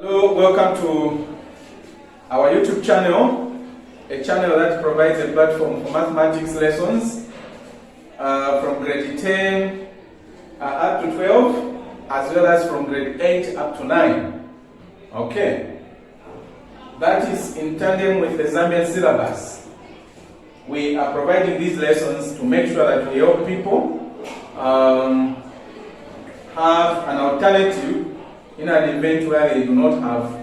Hello, welcome to our YouTube channel, a channel that provides a platform for mathematics lessons from grade 10 up to 12, as well as from grade 8 up to 9. Okay, that is in tandem with the Zambian syllabus. We are providing these lessons to make sure that we help people have an alternative in an event where they do not have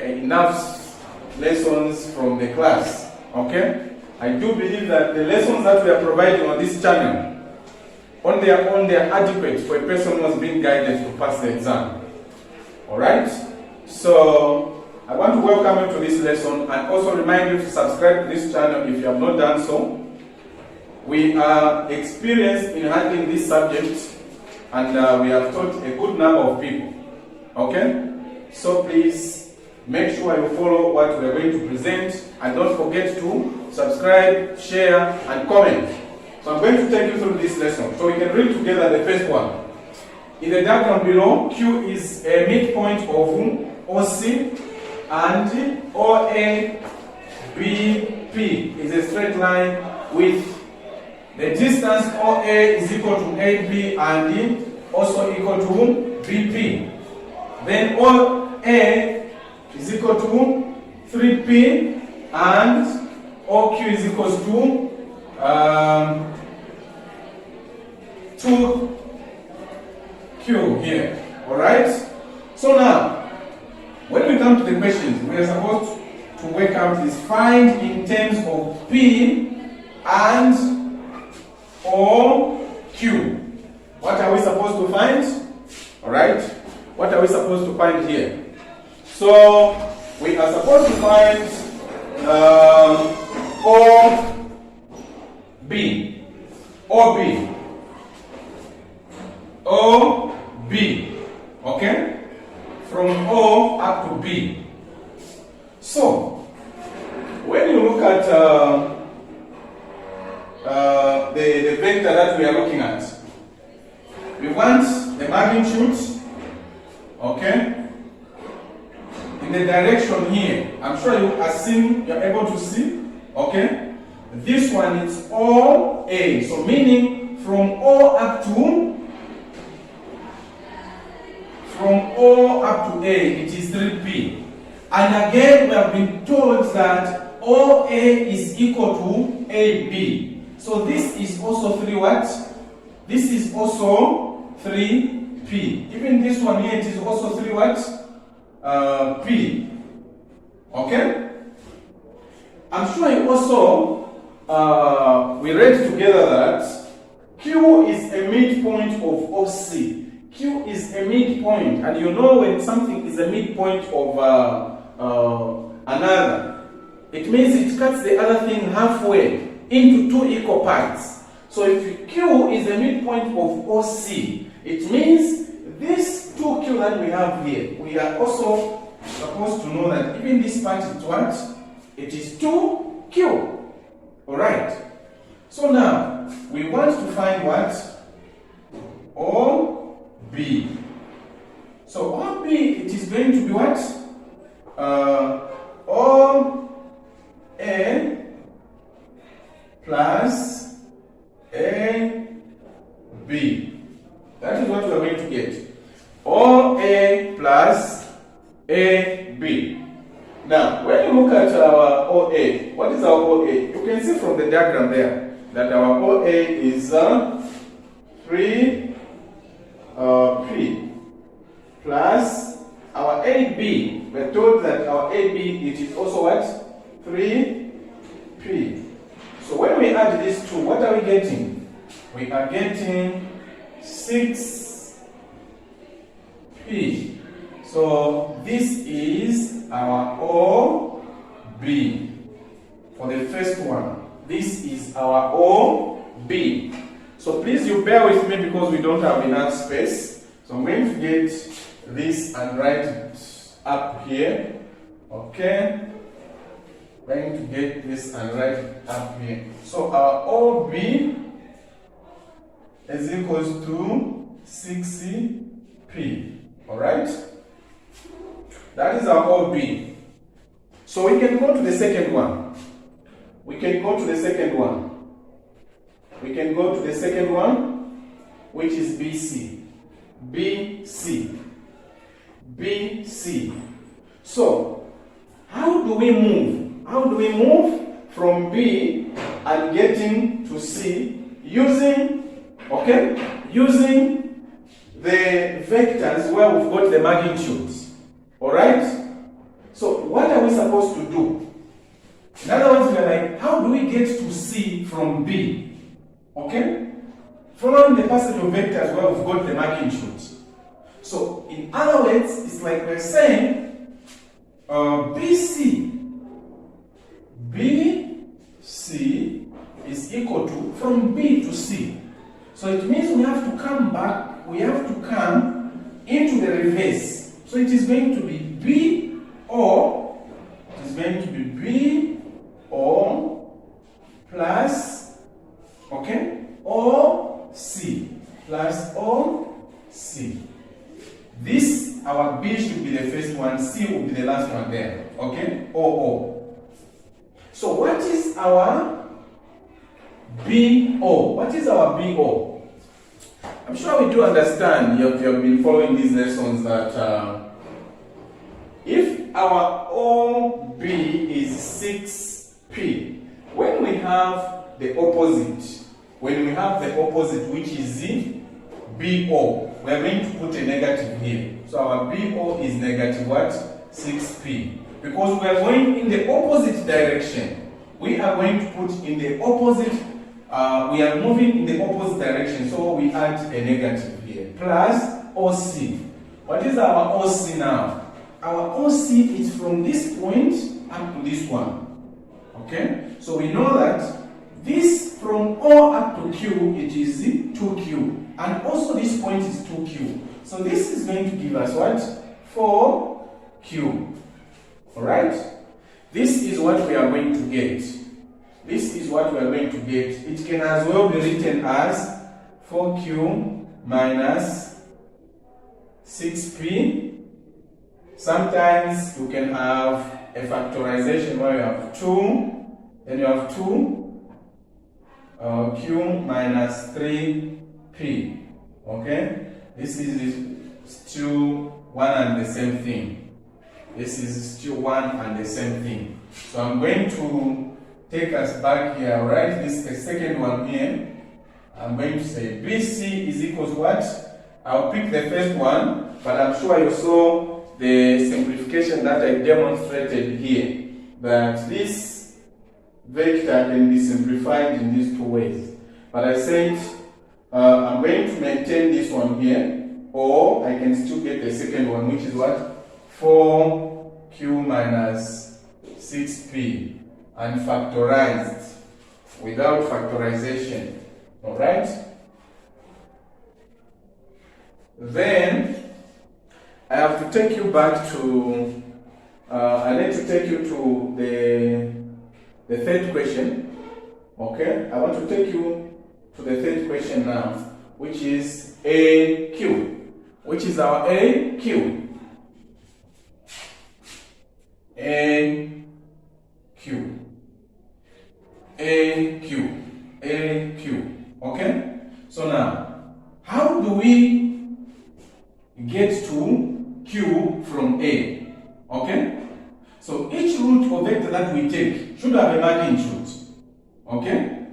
enough lessons from the class. Okay? I do believe that the lessons that we are providing on this channel, on their own, they are adequate for a person who has been guided to pass the exam. Alright? So, I want to welcome you to this lesson and also remind you to subscribe to this channel if you have not done so. We are experienced in handling this subject and we have taught a good number of people. Okay? So please make sure you follow what we are going to present and don't forget to subscribe, share and comment. So I'm going to take you through this lesson so we can read together the first one. In the diagram below, Q is a midpoint of OC and OABP is a straight line with the distance OA is equal to AB and also equal to BP. Then OA is equal to 3P and OQ is equal to 2Q here. Alright? So now, when we come to the questions, we are supposed to work out this find in terms of P and OQ. What are we supposed to find? Alright? What are we supposed to find here? So, we are supposed to find OB. Okay? From O up to B. So, when you look at the vector that we are looking at, we want the magnitude, okay, in the direction here. I'm sure you are seeing, you're able to see, okay. This one is OA, so meaning from O up to A, it is 3P. And again, we have been told that OA is equal to AB. So this is also 3 what? This is also 3P. Even this one here, it is also 3 what? P. Okay? I'm sure you also, we read together that Q is a midpoint of OC. Q is a midpoint, and you know when something is a midpoint of another, it means it cuts the other thing halfway into 2 equal parts. So if Q is a midpoint of OC, it means this 2Q that we have here, we are also supposed to know that even this part is what? It is 2Q. Alright. So now, we want to find what? OB. So OB, it is going to be what? OA plus AB. That is what we are going to get. OA plus AB. Now, when you look at our OA, what is our OA? You can see from the diagram there that our OA is 3P plus our AB. We are told that our AB, it is also what? 3P. So when we add these two, what are we getting? We are getting 6P. So this is our OB for the first one. This is our OB. So please you bear with me because we don't have enough space. So I'm going to get this and write it up here. Okay. I'm going to get this and write it up here. So our OB is equals to 6P. Alright? That is our OB. So we can go to the second one. We can go to the second one. We can go to the second one, which is BC. BC. BC. So, how do we move? How do we move from B and getting to C using, using the vectors where we've got the magnitudes? Alright? So, what are we supposed to do? In other words, we're like, how do we get to C from B? Okay? Following the passage of vectors where we've got the magnitudes. So, in other words, it's like we're saying BC is equal to from B to C. So it means we have to come back, we have to come into the reverse. So it is going to be B O, it is going to be B O plus, O C plus O C. This, our B should be the first one, C will be the last one there. Okay? O. So what is our BO? What is our BO? I'm sure we do understand, you have been following these lessons, that if our OB is 6P, when we have the opposite, which is BO, we are going to put a negative here. So our BO is negative what? 6P. Because we are going in the opposite direction. We are going to put in the opposite, we are moving in the opposite direction. So we add a negative here. Plus OC. What is our OC now? Our OC is from this point up to this one. Okay? So we know that this from O up to Q, it is 2Q. And also this point is 2Q. So this is going to give us what? 4Q. Alright? This is what we are going to get. This is what we are going to get. It can as well be written as 4Q minus 6P. Sometimes you can have a factorization where you have 2, then you have 2. Q minus 3P. Okay? This is still one and the same thing. This is still one and the same thing. So I'm going to take us back here, alright? This is the second one here. I'm going to say BC is equal to what? I'll pick the first one, but I'm sure you saw the simplification that I demonstrated here. That this vector can be simplified in these two ways. But I said I'm going to maintain this one here, or I can still get the second one, which is what? 4Q minus 6P, and factorized without factorization. Alright? Then I have to take you back to I need to take you to the third question. Okay? I want to take you to the third question now, which is AQ. Which is our AQ? AQ. AQ. AQ. Okay? So now, how do we get to Q from A? Okay? So each root or vector that we take should have a magnitude. Okay?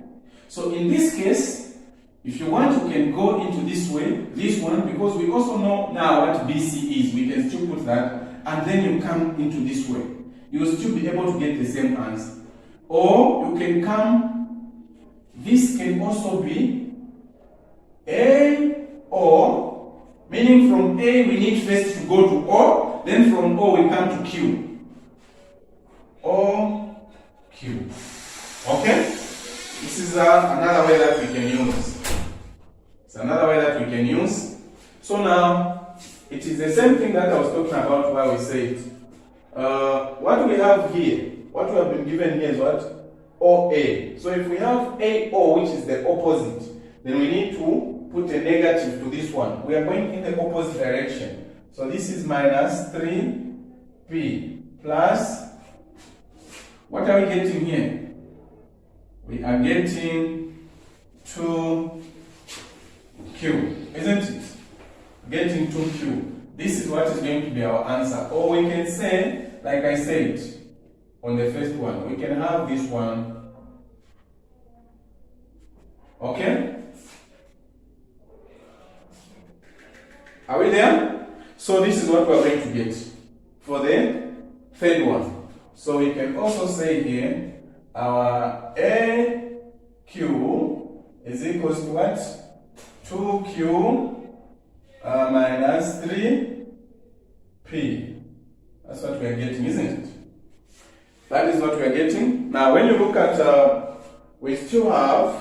So in this case, if you want, you can go into this way, this one, because we also know now what BC is. We can still put that, and then you come into this way. You will still be able to get the same answer. Or you can come, this can also be A, O, meaning from A we need first to go to O, then from O we come to Q. O, Q. Okay? This is another way that we can use. It's another way that we can use. So now, it is the same thing that I was talking about where we said, what we have here, what we have been given here is what? OA. So if we have AO, which is the opposite, then we need to put a negative to this one. We are going in the opposite direction. So this is minus 3 P plus, what are we getting here? We are getting 2Q, isn't it? Getting 2Q. This is what is going to be our answer. Or we can say, like I said on the first one, we can have this one. Okay? Are we there? So this is what we are going to get for the third one. So we can also say here, our AQ is equals to what? 2Q minus 3P. That's what we are getting, isn't it? That is what we are getting. Now, when you look at, we still have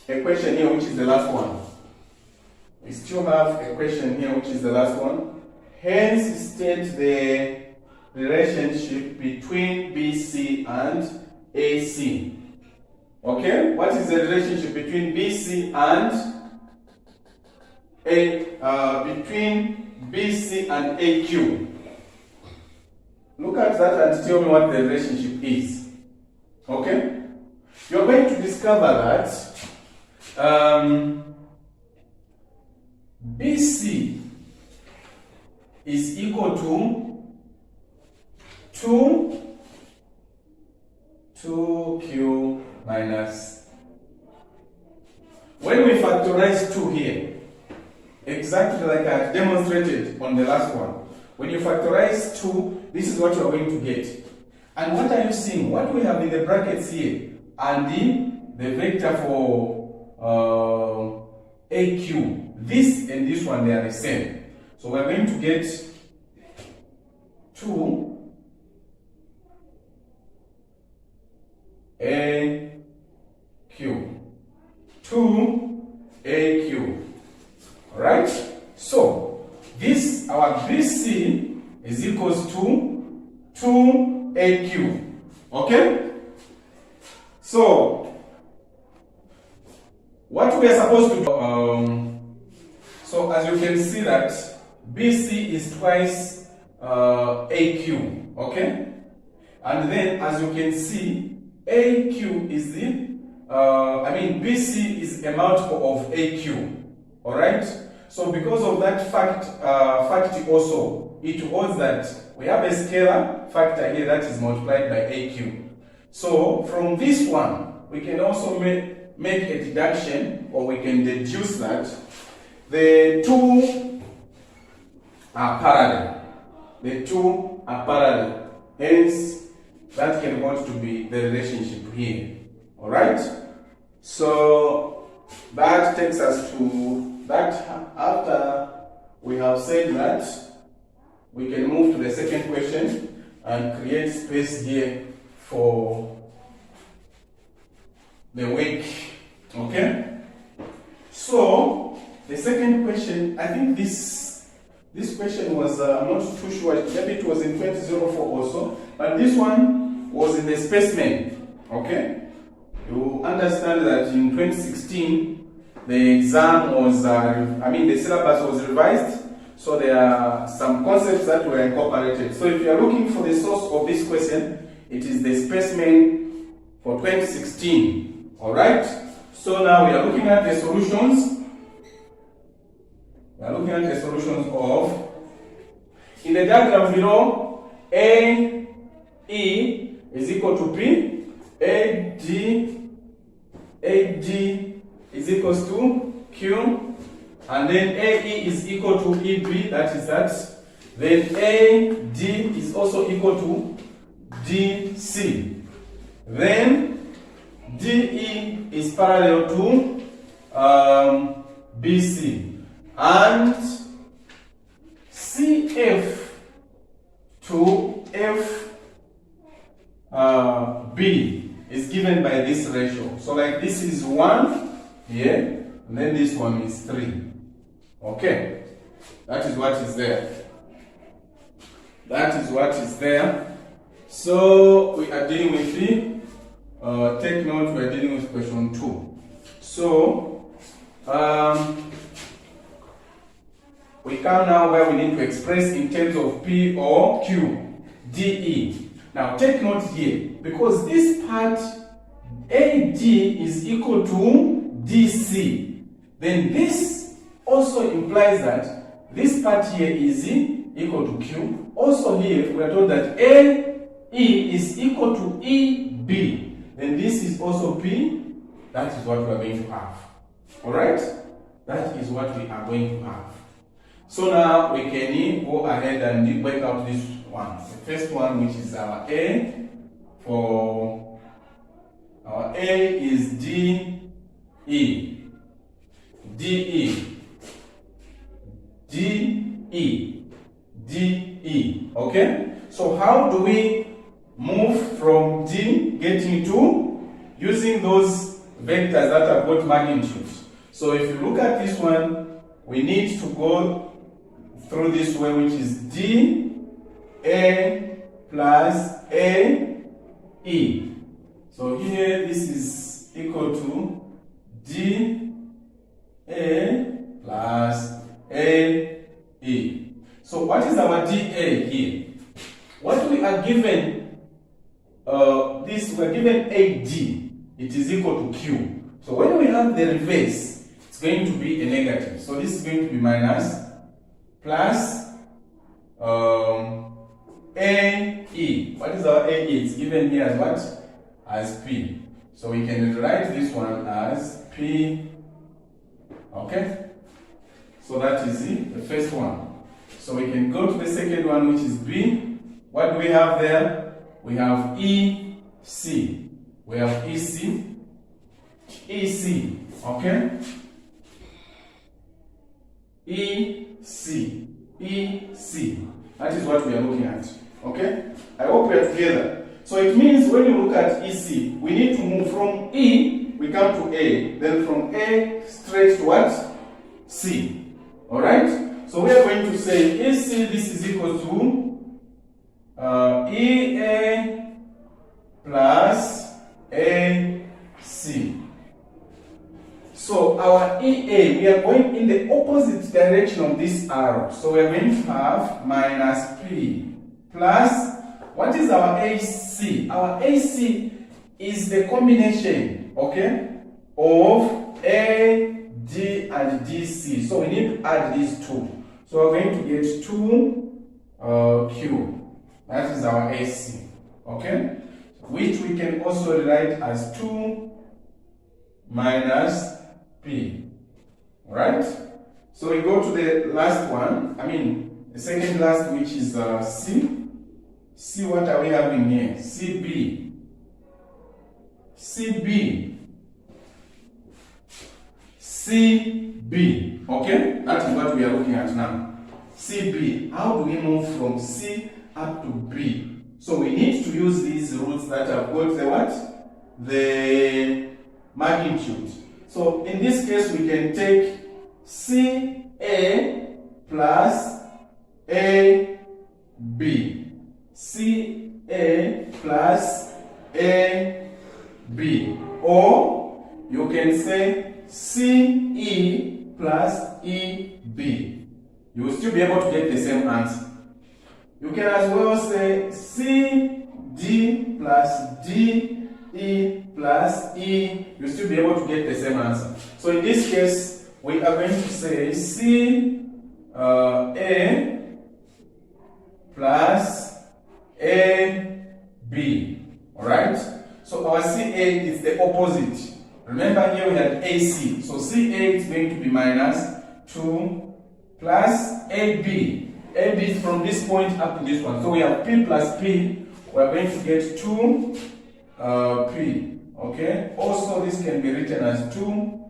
a question here, which is the last one. We still have a question here, which is the last one. Hence, state the relationship between BC and AC. Okay? What is the relationship between BC and AQ? Look at that and tell me what the relationship is. Okay? You're going to discover that BC is equal to 2Q minus. When we factorize 2 here, exactly like I demonstrated on the last one, when you factorize 2, this is what you are going to get. And what are you seeing? What we have in the brackets here and the vector for AQ. This and this one, they are the same. So we're going to get 2 AQ. 2AQ. Alright? So this, our BC is equals to 2AQ. Okay? So what we are supposed to do, so as you can see that BC is twice AQ, okay? And then as you can see, AQ is BC is a multiple of AQ, alright? So because of that fact also, it holds that we have a scalar factor here that is multiplied by AQ. So from this one, we can also make a deduction, or we can deduce that the two are parallel. The two are parallel. Hence, that can want to be the relationship here. Alright? So that takes us to that. After we have said that, we can move to the second question and create space here for the week. Okay? So the second question, I think this question was, I'm not too sure, maybe it was in 2004 also, but this one was in the specimen. Okay? You understand that in 2016 the exam was, the syllabus was revised, so there are some concepts that were incorporated. So if you are looking for the source of this question, it is the specimen for 2016. Alright? So now we are looking at the solutions. We are looking at the solutions of, in the diagram below, AE is equal to P, AD is equals to Q, and then AE is equal to EB, that is that. Then AD is also equal to DC. Then DE is parallel to BC. And CF to FB is given by this ratio. So like this is 1 here, and then this one is 3. Okay? That is what is there. That is what is there. So we are dealing with the, take note, we are dealing with question 2. So, we come now where we need to express in terms of P or Q, DE. Now take note here, because this part AD is equal to DC, then this also implies that this part here is equal to Q. Also here, we are told that AE is equal to EB, then this is also P. That is what we are going to have. Alright? That is what we are going to have. So now we can go ahead and work out this one. The first one, which is our A. For our A is DE. DE. DE. DE. Okay? So how do we move from D getting to using those vectors that have got magnitudes? So if you look at this one, we need to go through this way, which is D A plus A E. So here this is equal to D A plus A E. So what is our DA here? What we are given, we are given AD, it is equal to Q. So when we have the reverse, it's going to be a negative. So this is going to be minus plus AE. What is our AE? It's given here as what? As P. So we can write this one as P. Okay? So that is the first one. So we can go to the second one, which is B. What do we have there? We have EC. We have EC. EC. Okay? EC. EC. That is what we are looking at. Okay? I hope we are together. So it means when you look at EC, we need to move from E, we come to A. Then from A straight to what? C. Alright? So we are going to say EC, this is equal to EA plus AC. So our EA, we are going in the opposite direction of this arrow. So we are going to have minus P plus, what is our AC? Our AC is the combination, okay, of A, D, and DC. So we need to add these two. So we're going to get 2Q. That is our AC, okay, which we can also write as 2 minus P. Alright? So we go to the last one, the second last, which is C. C, what are we having here? CB. CB. CB. Okay? That is what we are looking at now. CB. How do we move from C up to B? So we need to use these roots that have got the what? The magnitude. So in this case, we can take CA plus AB. CA plus AB. Or you can say CE plus EB. You will still be able to get the same answer. You can as well say CD plus DE plus E. You'll still be able to get the same answer. So in this case, we are going to say CA plus AB. Alright? So our CA is the opposite. Remember here we had AC. So CA is going to be minus 2 plus AB. AB is from this point up to this one. So we have P plus P. We are going to get 2 P. Okay? Also this can be written as 2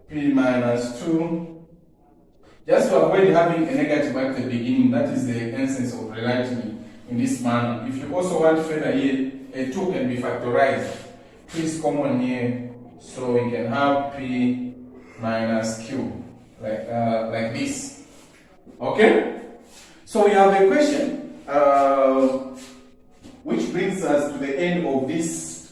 P minus 2. Just to avoid having a negative at the beginning, that is the essence of rewriting in this manner. If you also want further here, a 2 can be factorized. P is common here, so we can have P minus Q, like this. Okay? So we have a question, which brings us to the end of this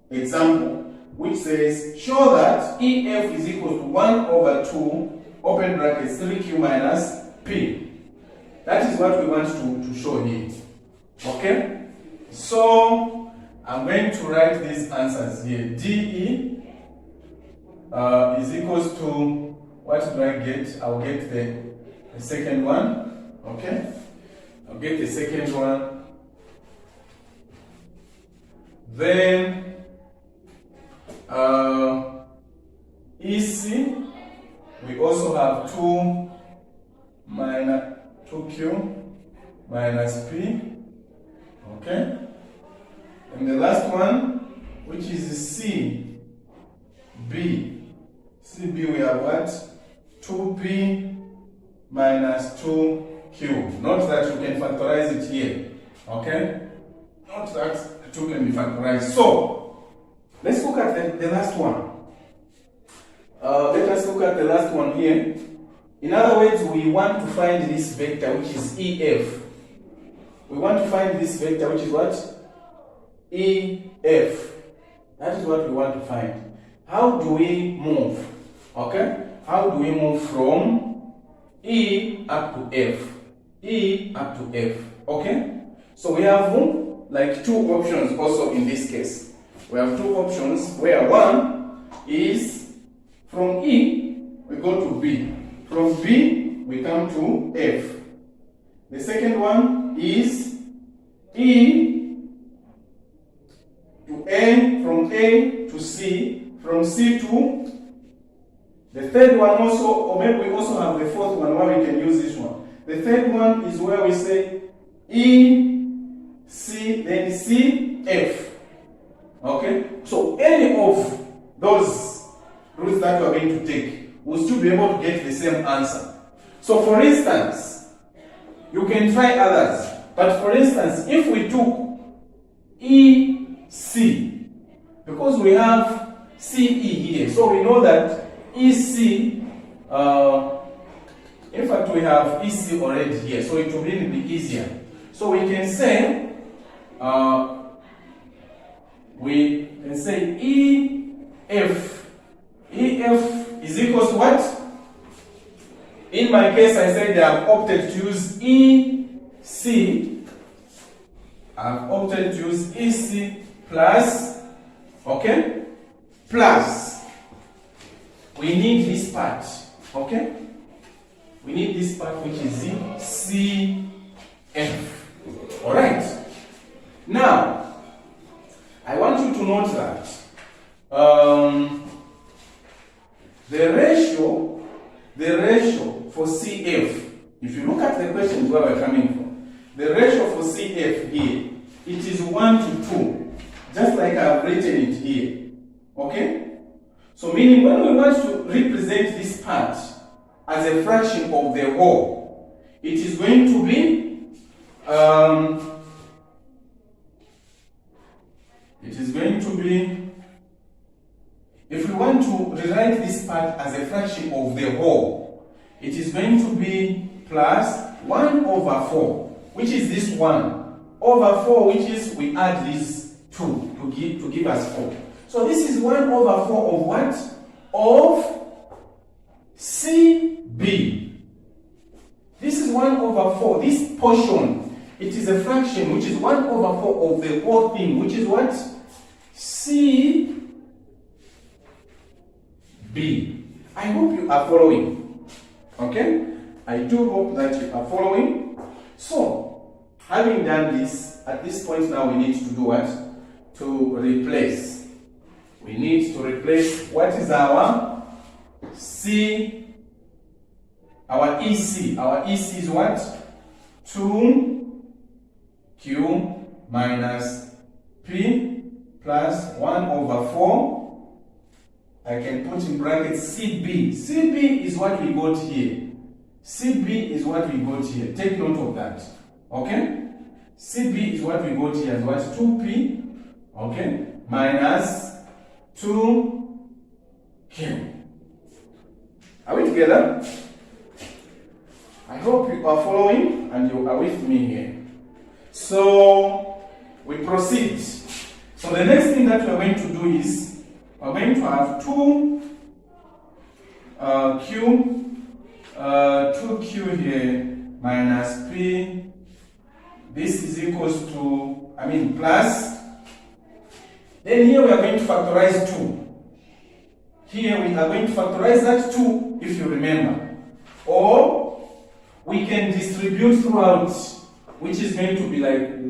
example, which says, show that EF is equal to 1 over 2, open brackets, 3Q minus P. That is what we want to show here. Okay? So I'm going to write these answers here. DE is equals to, what do I get? I'll get the second one. Okay? I'll get the second one. Then EC, we also have 2 minus 2Q minus P. Okay? And the last one, which is CB. CB, we have what? 2P minus 2Q. Note that you can factorize it here. Okay? Note that the 2 can be factorized. So, let's look at the last one. Let us look at the last one here. In other words, we want to find this vector, which is EF. We want to find this vector, which is what? EF. That is what we want to find. How do we move? Okay? How do we move from E up to F? E up to F. Okay? So we have like 2 options also in this case. We have 2 options where one is from E, we go to B. From B, we come to F. The second one is E to A, from A to C, from C to the third one also, or maybe we also have the fourth one where we can use this one. The third one is where we say E, C, then C, F. Okay? So any of those routes that we are going to take, we'll still be able to get the same answer. So for instance, you can try others. But for instance, if we took EC, because we have CE here, so we know that EC, in fact we have EC already here, so it will really be easier. So we can say, EF. EF is equals to what? In my case, I said I have opted to use EC. I've opted to use EC plus, okay? Plus, we need this part, okay? We need this part which is CF. Alright? Now, I want you to note that the ratio for CF, if you look at the questions where we're coming from, the ratio for CF here, it is 1 to 2, just like I've written it here. Okay? So meaning when we want to represent this part as a fraction of the whole, it is going to be if we want to rewrite this part as a fraction of the whole, it is going to be plus 1 over 4, which is this 1, over 4, which is we add this 2 to give us 4. So this is 1 over 4 of what? Of CB. This is 1 over 4. This portion, it is a fraction, which is 1 over 4 of the whole thing, which is what? CB. I hope you are following. Okay? I do hope that you are following. So, having done this, at this point now we need to do what? To replace. We need to replace what is our C, our EC. Our EC is what? 2Q minus P plus 1 over 4. I can put in brackets CB. CB is what we got here. CB is what we got here. Take note of that. Okay? CB is what we got here as what? 2P. Okay? Minus 2Q. Are we together? I hope you are following and you are with me here. So, we proceed. So the next thing that we are going to do is we're going to have 2Q 2q here minus p. This is equals to, plus. Then here we are going to factorize 2. Here we are going to factorize that 2, if you remember. Or we can distribute throughout, which is going to be like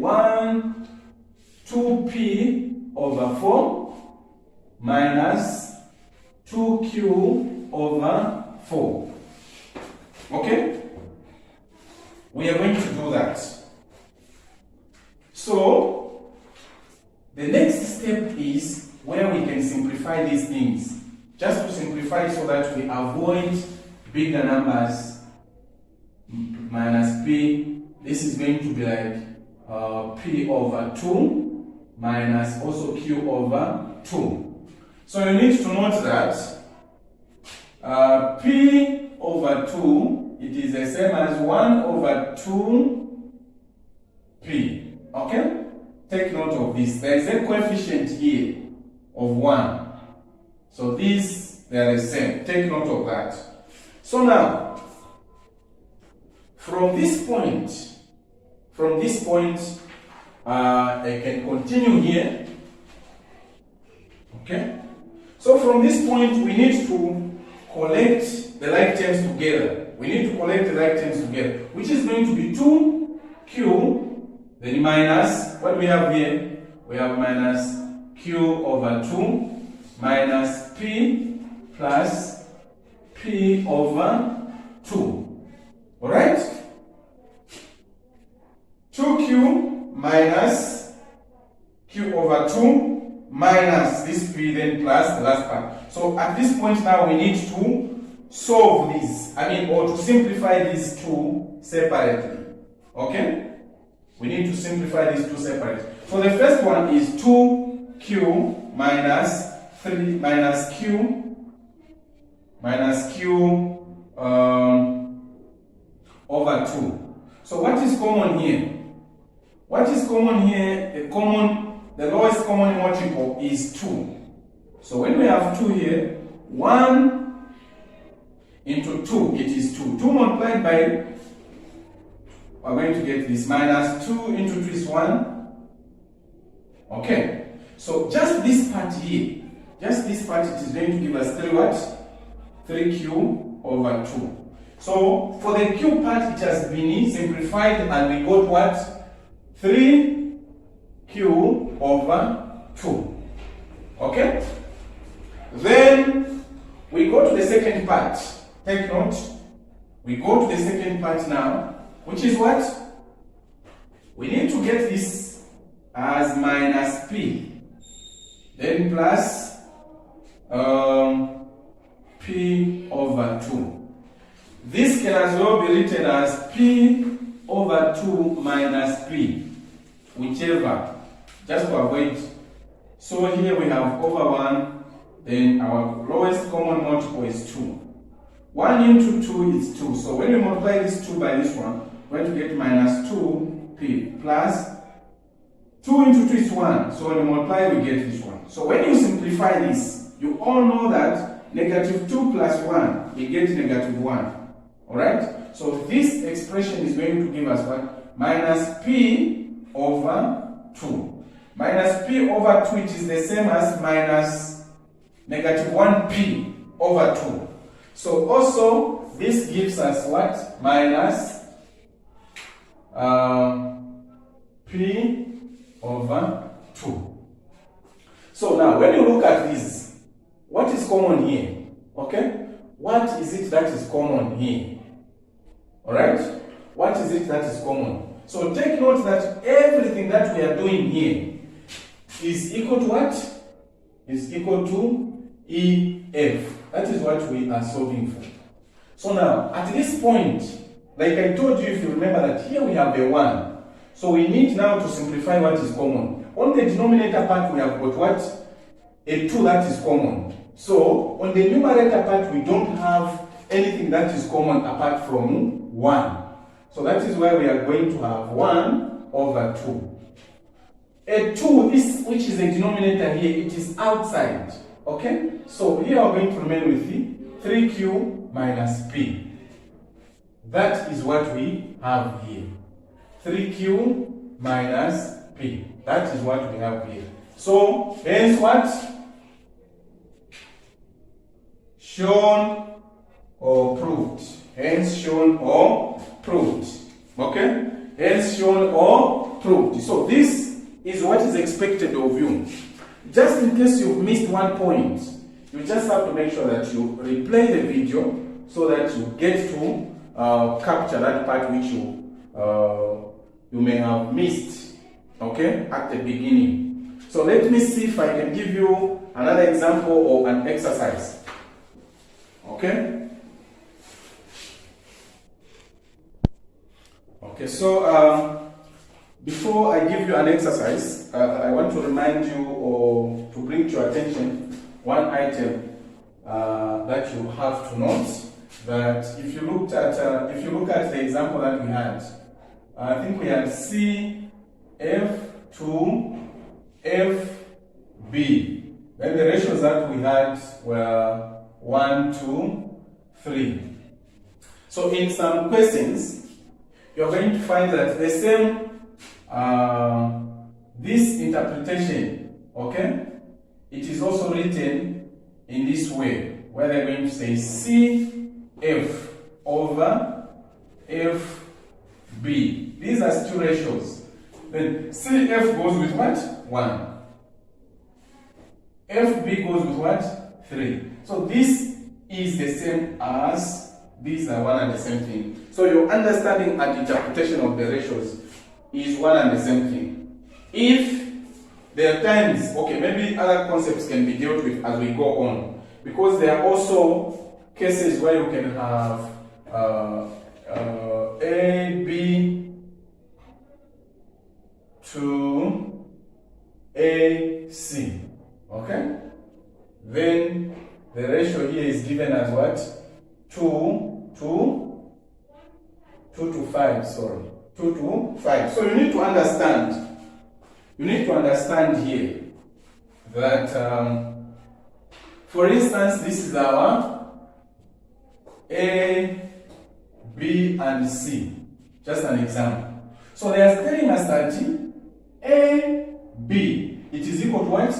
2p over 4 minus 2q over 4. Okay? We are going to do that. So, the next step is where we can simplify these things. Just to simplify so that we avoid bigger numbers, minus p. This is going to be like p over 2 minus also q over 2. So you need to note that p over 2, it is the same as 1 over 2p. Okay? Take note of this. There is a coefficient here of 1. So these, they are the same. Take note of that. So now, from this point, I can continue here. Okay? So from this point, we need to collect the like terms together. We need to collect the like terms together, which is going to be 2q, then minus, what do we have here? We have minus q over 2 minus p plus p over 2. Alright? 2q minus q over 2 minus this p, then plus the last part. So at this point now we need to solve this, or to simplify these two separately. Okay? We need to simplify these two separately. So the first one is 2q minus 3 minus q over 2. So what is common here? What is common here? The lowest common multiple is 2. So when we have 2 here, 1 into 2, it is 2. 2 multiplied by, we're going to get this, minus 2 into 2 is 1. Okay. So just this part here, it is going to give us 3 what? 3q over 2. So for the q part, it has been simplified and we got what? 3q over 2. Okay? Then we go to the second part. Take note. We go to the second part now, which is what? We need to get this as minus p, then plus p over 2. This can as well be written as p over 2 minus p, whichever, just to avoid. So here we have over 1, then our lowest common multiple is 2. 1 into 2 is 2. So when we multiply this 2 by this one, we're going to get minus 2p plus 2 into 2 is 1. So when we multiply, we get this one. So when you simplify this, you all know that negative 2 plus 1, we get negative 1. Alright? So this expression is going to give us what? Minus p over 2. Minus p over 2, it is the same as minus negative 1p over 2. So also, this gives us what? Minus p over 2. So now, when you look at this, what is common here? Okay? What is it that is common here? Alright? What is it that is common? So take note that everything that we are doing here is equal to what? Is equal to EF. That is what we are solving for. So now, at this point, like I told you, if you remember that here we have a 1. So we need now to simplify what is common. On the denominator part, we have got what? A 2 that is common. So on the numerator part, we don't have anything that is common apart from 1. So that is why we are going to have 1 over 2. A 2, this which is a denominator here, it is outside. Okay? So here we are going to remain with the 3q minus p. That is what we have here. 3q minus p. That is what we have here. So, hence what? Shown or proved. Hence shown or proved. Okay? Hence shown or proved. So, this is what is expected of you. Just in case you've missed one point, you just have to make sure that you replay the video so that you get to capture that part which you may have missed, okay, at the beginning. So let me see if I can give you another example or an exercise. Okay? Okay, so before I give you an exercise, I want to remind you or to bring to your attention one item that you have to note. That if you look at the example that we had, I think we had C, F to F, B. Then the ratios that we had were 1, 2, 3. So in some questions, you're going to find that the same, this interpretation, okay, it is also written in this way, where they're going to say C, F over F, B. These are two ratios. Then CF goes with what? 1. FB goes with what? 3. So this is the same as, these are one and the same thing. So your understanding and interpretation of the ratios is one and the same thing. If there are times, okay, maybe other concepts can be dealt with as we go on, because there are also cases where you can have A, B to A, C. Okay? Then the ratio here is given as what? 2 to 5, sorry. 2 to 5. So you need to understand. You need to understand here that, for instance, this is our A, B, and C. Just an example. So they are telling us that A, B, it is equal to what?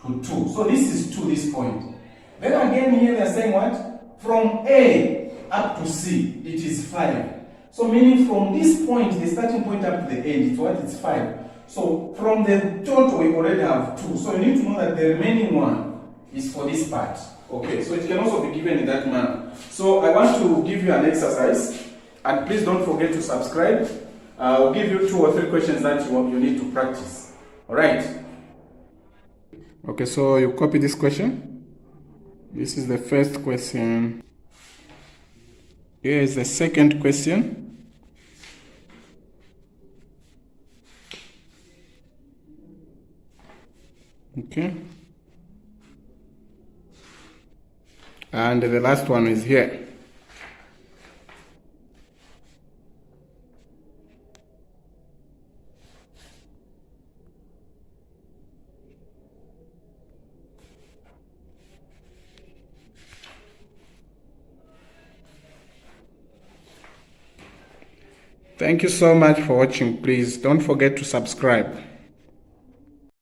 To 2. So this is 2, this point. Then again here they are saying what? From A up to C, it is 5. So meaning from this point, the starting point up to the end, it's what? It's 5. So from the total, we already have 2. So you need to know that the remaining one is for this part. Okay, so it can also be given in that manner. So I want to give you an exercise, and please don't forget to subscribe. I'll give you 2 or 3 questions that you need to practice. All right. Okay, so you copy this question. This is the first question. Here is the second question. Okay. And the last one is here. Thank you so much for watching. Please don't forget to subscribe.